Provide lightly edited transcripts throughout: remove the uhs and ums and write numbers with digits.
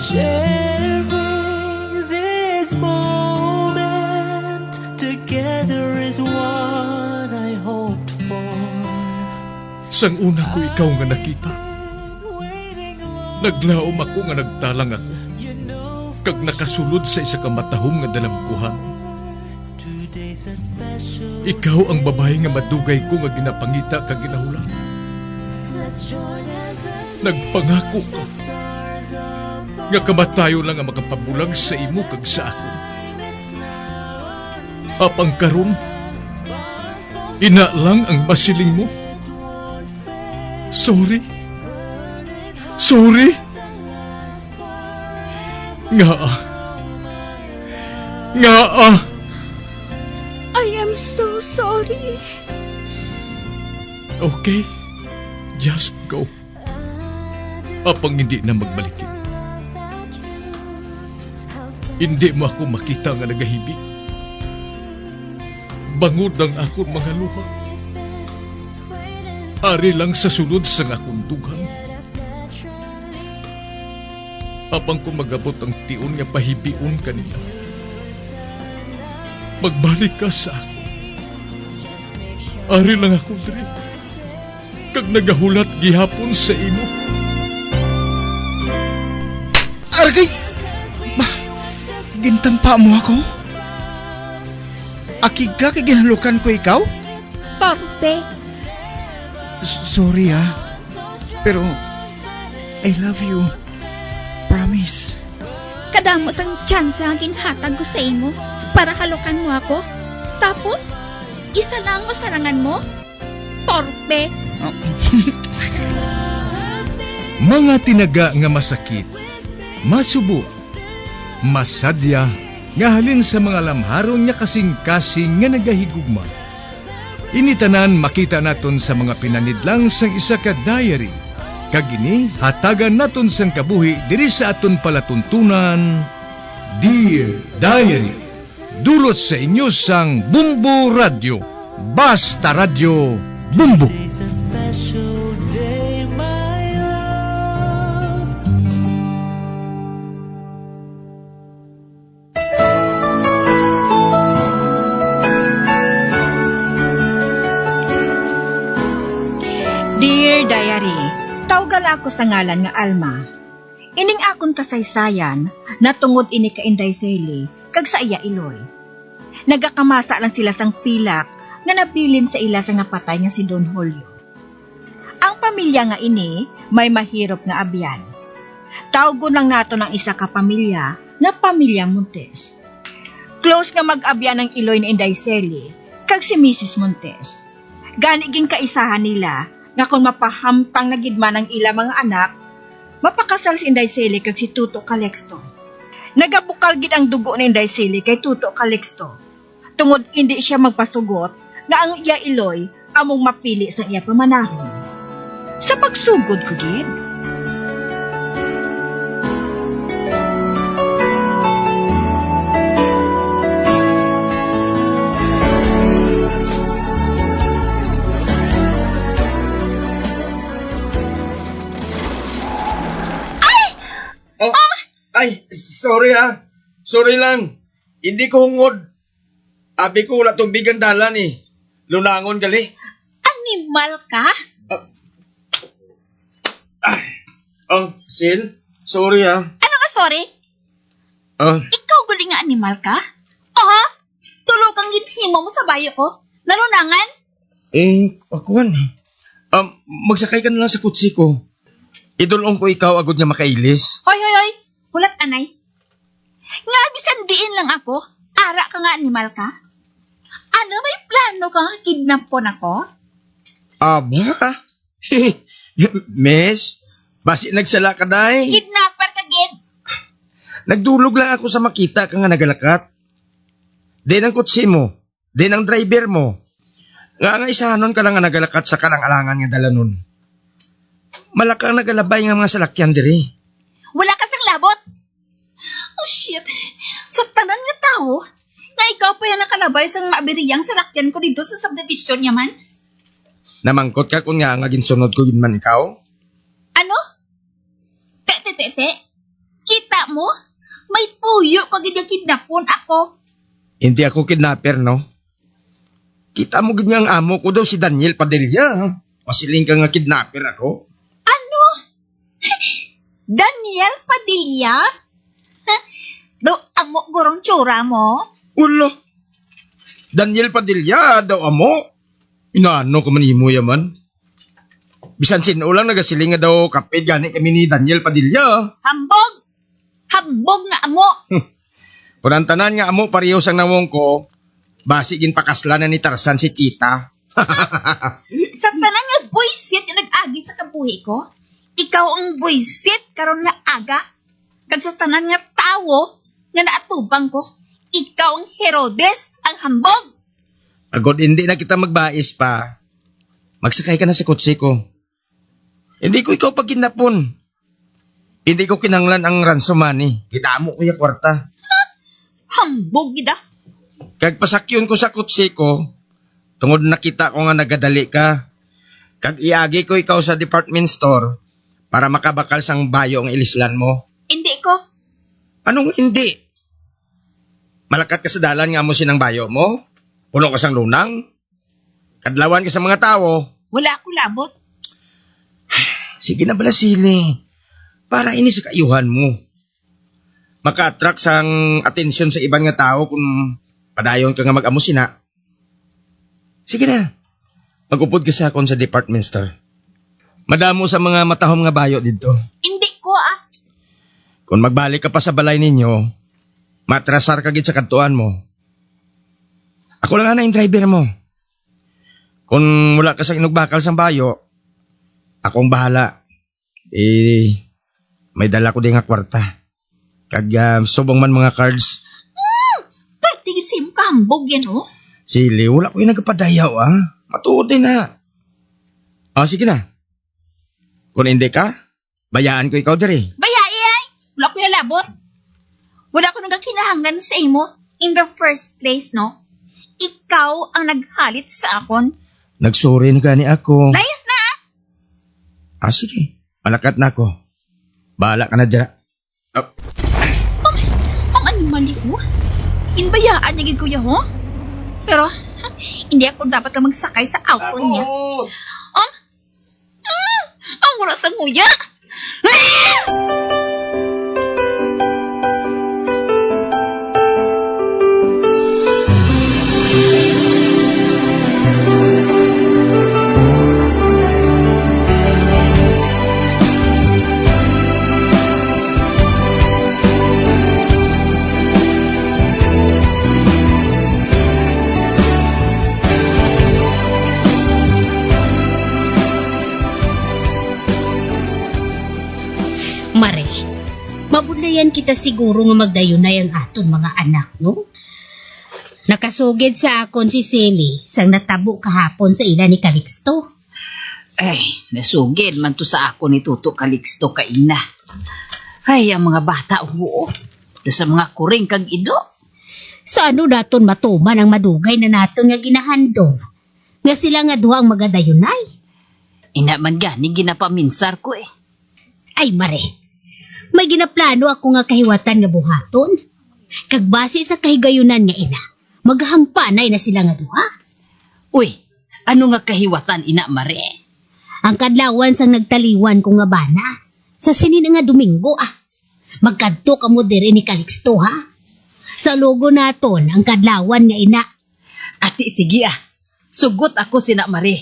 Sharing this moment together is what I hoped for. Sang una ko ikaw nga nakita, naglaom ako nga nagtalang ako, kag nakasulod sa isa ka matahom nga dalagkuhan. Ikaw ang babae nga madugay ko nga ginapangita kag ginahulan. Nagpangako ka nga kamatayo lang ang makapabulag sa imo kag sa ako. Apang karon, ina lang ang masiling mo. Sorry. Nga. I am so sorry. Okay, just go. Apang hindi na magbalikin. Hindi mo ako makita nga nagahibik. Bangod ang akong mga luha. Ari lang sa sulod sa akong dugang. Apang ko magabot ang tiun nga pahibiun kanila. Magbalik ka sa ako. Ari lang ako diri. Kag nagahulat gihapon sa imo. Argay! Gintampa mo ako? Akig ka kay ginalukan ko ikaw? Torpe. Sorry pero I love you. Promise. Kadamos ang tsansa ang ginhatag ko sa imo para halukan mo ako. Tapos, isa lang masarangan mo? Torpe. Mga tinaga nga masakit, masubo, masadya, nga halin sa mga lamharon nga kasing-kasing nga nagahigugma. Initanan makita naton sa mga pinanidlang sang isa ka diary. Kagini, hatagan naton sang kabuhi diri sa aton palatuntunan. Dear Diary, dulot sa inyo sang Bumbo Radio. Basta Radio Bumbo. It's a special day, my love. Dear Diary, tawgal ako sa ngalan nga Alma. Ining akon kasaysayan na tungod ini ka Inday Seli kag sa iya Iloy. Nagakamasa lang sila sang pilak nga nabilin sa ila sa nga patay nga si Don Julio. Ang pamilya nga ini may mahirap nga abyan. Tawgon lang nato ng isa ka pamilya nga pamilya Montes. Close nga mag-abyan ang Iloy ni Inday Seli kag si Mrs. Montes. Gani ging kaisahan nila nga kung mapahamtang na gidman ang ila mga anak, mapakasal si Inday Seli kag si Tuto Calixto. Nagabukal gid ang dugo ni Inday Seli kay Tuto Calixto. Tungod hindi siya magpasugot nga ang iya Iloy among mapili sa iya pamanahon. Sa pagsugod ko gid. Ay, sorry Sorry lang. Hindi ko hungod. Abi ko wala tong bigan dalan eh. Lunangon gali. Animal ka? Sil, sorry Ano ka sorry? Ah, Ikaw gali nga animal ka? Tulo kang githimo mo sa bayo ko. Nalunangan? akuan eh. Magsakay ka na lang sa kutsi ko. Idolong ko ikaw agad niya makailis. Hoy. Hulat anay. Nga bisan diin lang ako. Ara ka nga animal ka? Ano, may plano ka nga kidnapon ako? Aba? Miss, basi nagsala ka dahi. Kidnapper ka gid. Nagdulog lang ako sa makita ka nga nagalakat. Din ang kutsi mo. Din ang driver mo. Nga isahanon ka lang nga nagalakat sa kalang-alangan nga dalanon. Malakang nagalabay nga mga salakyan diri. Wala ka sang labot. Oh shit. Sa tanan nga tao, nga ikaw pa yan nakalabay sa mabiriyang salakyan ko dito sa subdivision niya man. Namangkot ka kung nga ginsunod ko yun man ikaw? Ano? Te. Kita amo? May tuyo kag kidnapon ako. Hindi ako kidnapper, no? Kita mo ganyang amo ko daw si Daniel Padilla. Masiling ka nga kidnapper ako. Ano? Daniel Padilla? Do amo gorong tsura mo? Ulo. Daniel Padilla daw amo. Inaano ka manimo yaman? Bisan sino lang nagasiling nga daw kapit gani kami ni Daniel Padilla. Hambog! Hambog nga amo! Kung ang tanan nga amo pareho sang nawong ko, basigin pakaslan na ni Tarzan si Cheetah. Sa tanan nga buisit nga nag-agi sa kabuhi ko, ikaw ang buisit karon nga aga. Kag sa tanan nga tawo nga naatubang ko, ikaw ang Herodes, ang hambog. Agod hindi na kita magbais pa. Magsakay ka na sa kotse ko. Hindi ko ikaw pagkinapon. Hindi ko kinanglan ang ransom money. Kitamo ko yung kwarta. Hambog gida. Kag pasakyon ko sa kotse ko, tungod nakita ko nga nagadali ka. Kag iagi ko ikaw sa department store para makabakal sang bayo ang ilislan mo. Hindi ko. Anong hindi? Malakat ka sa dalan nga mo sinang bayo mo? Puno ka sang lunang? Kadlawan ka sa mga tao? Wala ako labot. Sige na bala sili. Para ini sa kaayuhan mo. Maka-attract sang atensyon sa ibang nga tao kung padayon ka nga mag-amo sina. Sige na. Mag-upod ka sa akon sa department store. Madamo sa mga matahom nga bayo dito. Hindi ko Kung magbalik ka pa sa balay ninyo, matrasar ka gid sa kantuan mo. Ako lang na yung driver mo. Kung wala ka sa inugbakal sa bayo, akong bahala. May dala ko din nga kwarta. Kag subong man mga cards. Tigil sa iyong kahambog yan, oh. Sili, wala ko yung nagpadayaw, Matuod din na. Sige na. Kung hindi ka, bayaan ko ikaw diri. Bayai ay! Wala ko yung labot. Wala ko nagkakinahanglan sa imo. In the first place, no? Ikaw ang naghalit sa akon. Nagsuri na gani ako. Layas na! Sige. Malakat na ako. Bahala ka na dira. Ang animali, oh. Inbayaan niya, kuya, ho? Pero, hindi ako dapat lang magsakay sa auto niya. Ang wala sa nguya! Mare, mabudlayan kita siguro nga magdayunay ang aton mga anak, no? Nakasugid sa akon si Sally sang natabo kahapon sa ila ni Calixto. Ay, nasugid man to sa ako ni Tuto Calixto ka ina. Ay, ang mga bata oo. Do sa mga kuring kag ido. Sa ano daton matuman ang madugay na naton nga ginahandong? Nga sila nga duha ang magadayunay. Ina man gani ginapaminsar ko eh. Ay mare, may ginaplano ako nga kahiwatan nga buhaton. Kag base sa kahigayunan nga ina, maghangpanay na sila nga duha. Uy, ano nga kahiwatan ina mare? Ang kadlawan sang nagtaliwan ko nga bana, sa sinin nga Domingo Magkadto ka mo diri ni Calixto Sa logo naton, ang kadlawan nga ina. Ati sige sugot ako sina mare.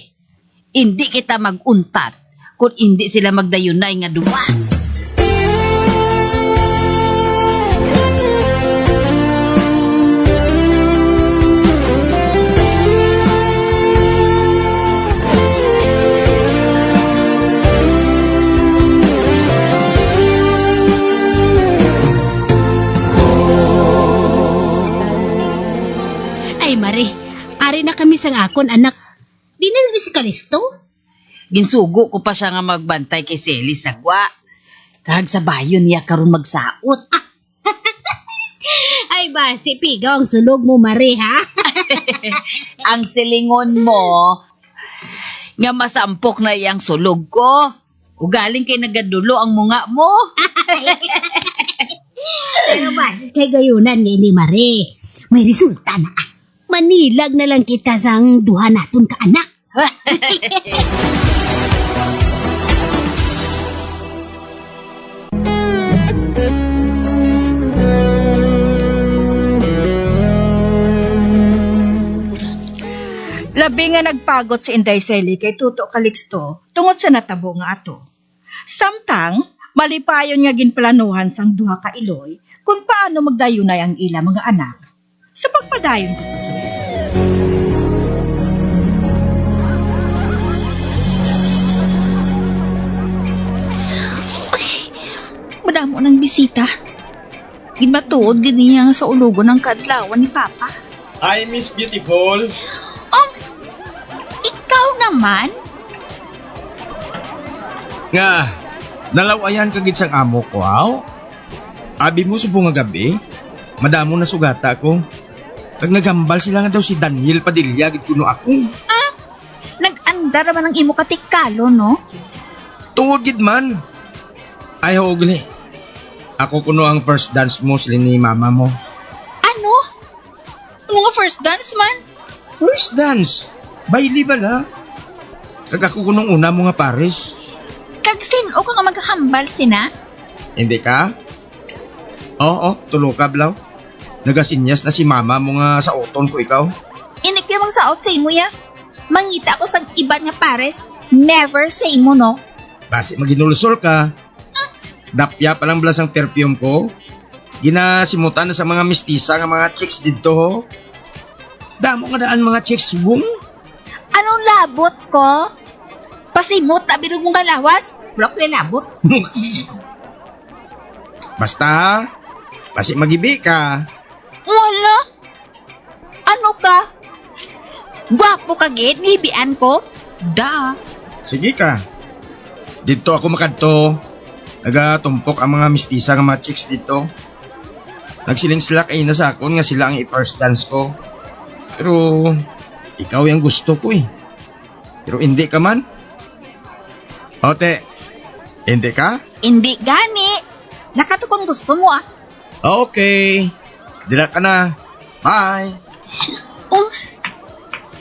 Hindi kita maguntat kung hindi sila magdayunay nga duwa. Ay mare, ari na kami sang akon anak. Di na rin si Calixto? Ginsugo ko pa siya nga magbantay kay Sally sa gwa. Kahag sa bayon niya karon magsaot. Ay ba, si Pigaw ang sulog mo mare Ang silingon mo, nga masampok na iyang sulog ko. Ugaling kay nagadulo ang munga mo. Pero basis kay gayunan ni Mare, may resulta na. Manilag na lang kita sang duha naton ka anak. Labi nga nagpagot si Inday Sally kay Tuto Calixto tungod sa natabo nga ato. Samtang, malipayon nga ginplanuhan sang duha ka iloy kung paano magdayunay ang ila mga anak sa pagpadayon ko. Madamo ng bisita. Ginmatuod ganiya nga sa ulugon ng kadlawan ni Papa. Hi, Miss Beautiful. Ikaw naman? Nga, nalawayan ka gid sang amo ko, aw? Abi mo subong nga gabi, madamo na sugata ko. Kag nagambal sila nga daw si Daniel Padilla gid kuno ako. Nag-andar naman ang imo katikalo, no? Tungod gid man. Ay hogle. Ako kuno ang first dance mo sila ni mama mo. Ano? Mga first dance man? First dance? Baili bala? Kag ako kunong una mo nga pares. Kag sino ka nga maghambal sina? Hindi ka? Oo, tulo ka blaw. Nagasinyas na si mama mo nga sa oton ko ikaw. Inik yung mga saot sa imo ya. Mangita ko sa iban nga pares. Never say mo, no? Basi maginulusol ka. Dapya pa lang blas ang perfume ko. Ginasimutan na sa mga mistisa nga mga chicks dito ho. Damo nga daan mga chicks bung. Anong labot ko? Pasimot, abirog mong kalawas? Blok yung labot. Basta ha, basi magibi ka. Wala. Ano ka? Gwapo ka gid, ngibian ko? Da. Sige ka. Dito ako makadto. Nagatumpok ang mga mistisa nga mga chicks dito. Nagsiling sila kay na sa akon nga sila ang i-first dance ko. Pero ikaw yung gusto ko eh. Pero hindi ka man. Ote, hindi ka? Hindi gani. Nakatukong gusto mo ah. Okay. Dila ka na. Bye.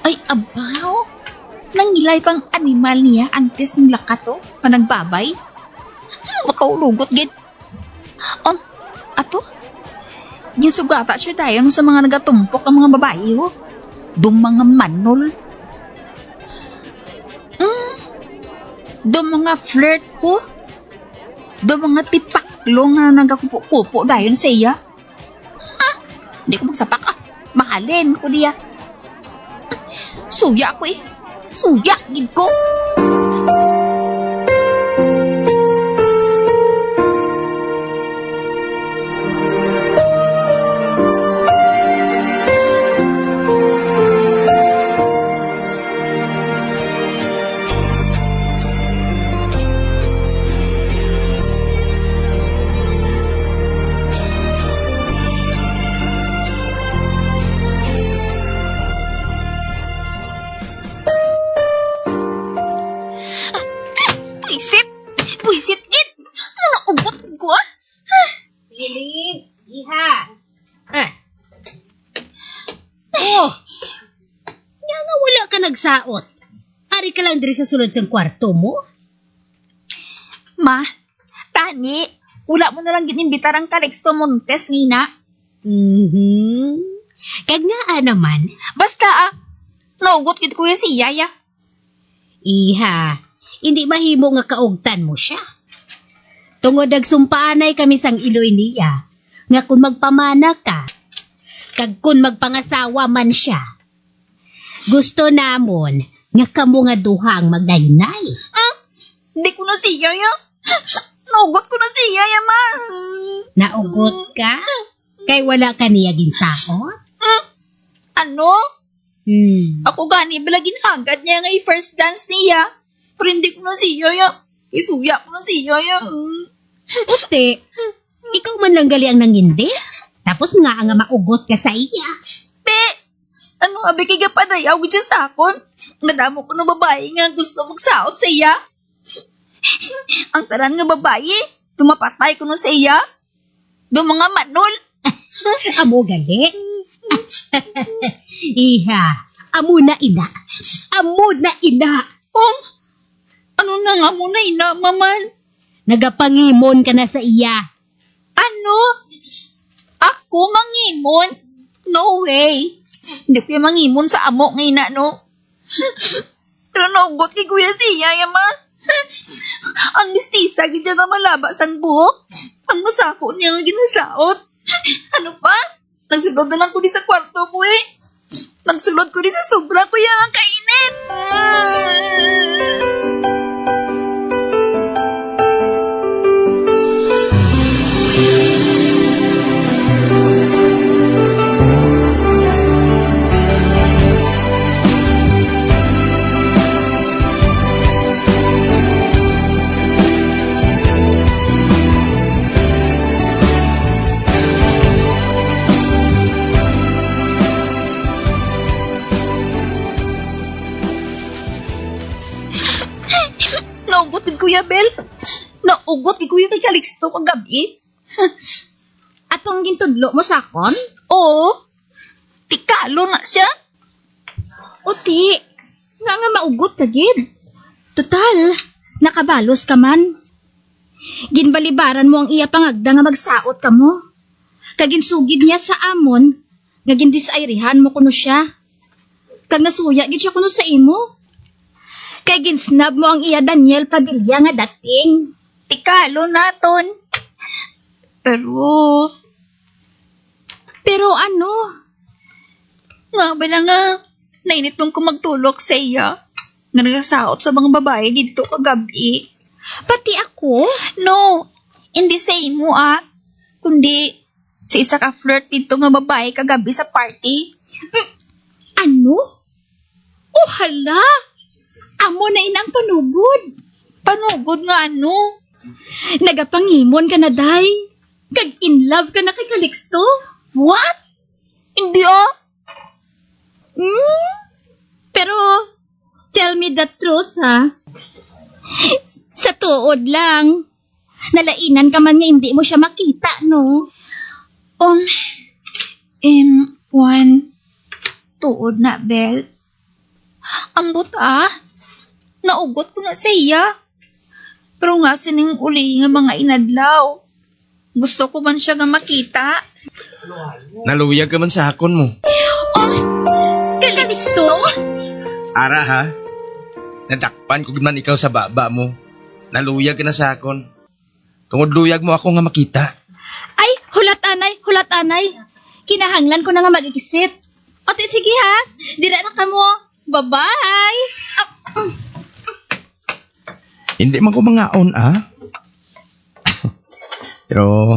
Ay, abaw. Nangilay pang animal niya antes ng lakato. Panagbabay. Makaulugot gid. Ato? Ginsugata siya dayon sa mga nagatumpok ang mga babae ho. Dum mga manol. Dum mga flirt ko. Dum mga tipaklo nga nagakupo-kupo dayon sa iya. Hindi ko magsapak ah. Mahalin ko diya. Suya ko eh. Suya gid ko. Buisit gid. Ano ugot ko ah? Silip, iha. Oh, nga nga wala ka nagsaot. Ari ka lang diri sa sulod sang kwarto mo. Ma, tani, wala mo na lang ginimbitar ang Calixto Montes, ngina. Kag nga naman, Basta naugot gid ko si Yaya. iha, hindi mahimo nga kaugtan mo siya. Tungod nagsumpaanay kami sang iloy niya, nga kung magpamana ka, kag kung magpangasawa man siya, gusto namon nga kamo nga duhang magdaynay. Di ko na si Yaya. Naugot ko na si Yaya, ma. Naugot ka? Kay wala ka niya ginsaot? Ano? Ako gani balagin hagad niya nga i-first dance niya. Pero hindi ko na si Yaya. Isuya ko na si Yaya. Puti, ikaw man lang gali ang nangindi? Tapos nga nga maugot ka sa iya. Pe, ano abi kay gapadayaw gud siya sa akon? Madamo ko na babae nga gusto magsaot sa iya. Ang taran nga babae, tumapatay ko na sa iya. Do mga manol. Amo gali. Iha, amo na ina. Amo na ina. Ano na nga mo na ina, maman? Nagapangimon ka na sa iya. Ano? Ako mangimon? No way. Hindi ko yung mangimon sa amo ng ina, no? Pero naugot kay Kuya Siya, yama. Ang mistisa, gidya nga malaba sang buhok. Ang masako niyang ginasaot. Ano pa? Nagsulod na lang ko di sa kwarto ko eh. Nagsulod ko di sa sobra ko yung kainin. Naugot kay Kuya Bel. Naugot kay Kuya kay Calixto kagabi. Atong gintudlo mo sakon? Oo. Tikalo na siya. Uti, nga maugot ka gid. Total, nakabalos ka man. Ginbalibaran mo ang iya pangagda nga magsaot ka mo. Kaginsugid niya sa amon, nga gindisayrihan mo kuno siya. Kag nasuya gid siya kuno sa imo. Kay ginsnab mo ang iya Daniel Padilla nga dating. Tikalo naton. Pero ano? nga ba na nga, nainit mong ko magtulok sa iya. Nga nagasaot sa mga babae dito kagabi. Pati ako? No, hindi sa imo kundi sa isa ka flirt dito nga babae kagabi sa party. Ano? Oh hala! Amo na inang panugod. Panugod nga ano? Nagapangimon ka na, day. Kag in love ka na kay Calixto. What? Hindi Pero, tell me the truth, ha? Sa tuod lang. Nalainan ka man nga hindi mo siya makita, no? Tuod na, Bel. Ambot naugot ko na sa iya. Pero nga sining uli nga mga inadlaw. Gusto ko man siya nga makita. Naluyag ka man sa hakon mo. Calixto? Ara ha? Nadakpan ko man ikaw sa baba mo. Naluyag ka na sa hakon. Tungod luyag mo ako nga makita. Ay, hulat anay. Kinahanglan ko na nga mag-ikisit. Ote, sige ha. Dira na ka mo. Bye-bye. Hindi man ko mangaon Pero,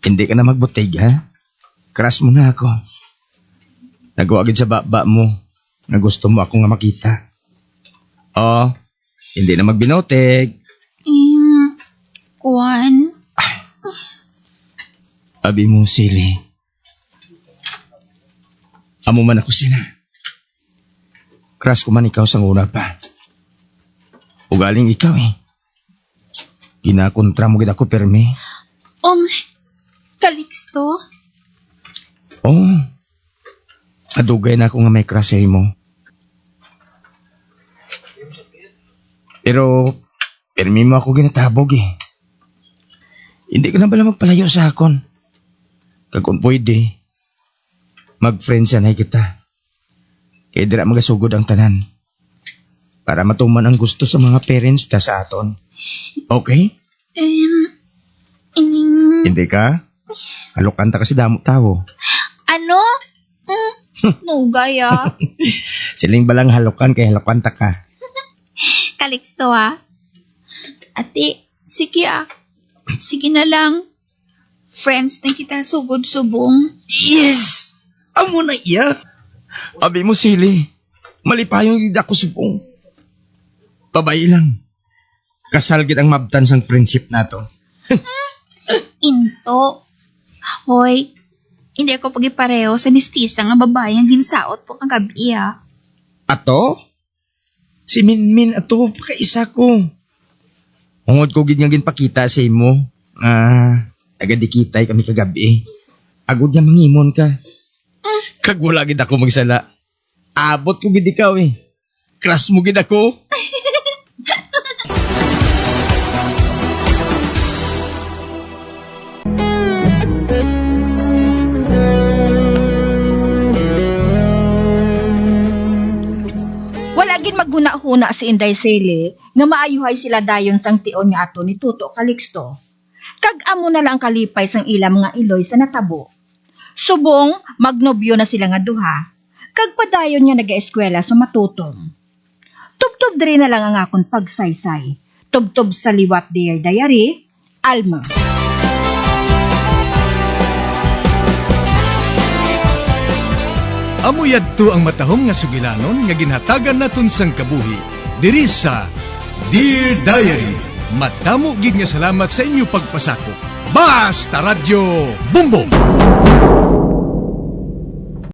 hindi ka na magbutig ha? Crush mo na ako. Nagwagid sa baba mo na gusto mo ako nga makita. Hindi na magbinotig. Abi mo, Sili. Amo man ako sila. Crush ko man ikaw sa una pa. Ugaling ikaw Ginakontra mo gid ako permi. Calixto? Adugay na ako nga may crush sa imo. Pero, permi mo ako ginatabog Hindi ka na bala magpalayo sa akon. Kag kung pwede, mag-friend sanay kita. Kaya dira magasugod ang tanan. Para matuman ang gusto sa mga parents ta sa aton. Okay? Hindi ka? Halukan ta kasi damo tao. Ano? Nugay Siling balang halukan kay halukan ta ka. Calixto Ate, sige Sige na lang. Friends na kita sugod-subong. Yes! Amo na iya. Abi mo, Sili. Malipayong hindi ako subong. Babae lang. Kasal gid ang mabtan sang friendship nato. Into. Hoy, hindi ako pagipareho sa mistisa nga babae ang ginsaot po kagabi Ato? Si Minmin ato, pakaisa ko. Ungod ko gid nga ginpakita sa imo. Nagadikitay kami kagabi. Agod niya mangimon ka. Kag wala gid ako magsala. Abot ko gid ikaw eh. Crush mo gid ako. Wala gin maghuna-huna si Inday Sele nga maayuhay sila dayon sang tion nga ato ni Tuto Calixto. Kag amo na lang kalipay sang ilang mga iloy sa natabo. Subong magnobyo na sila nga duha. Kag padayon nga nag-eskwela sa matutong. Tubtob diri na lang ang akon pagsaysay. Tubtob sa liwat Dear Diary, Alma. Amuyadto ang matahom nga sugilanon nga ginhatagan naton sang kabuhi. Diri sa Dear Diary, matamo gid nga salamat sa inyo pagpasakop. Basta Radyo Bumbong!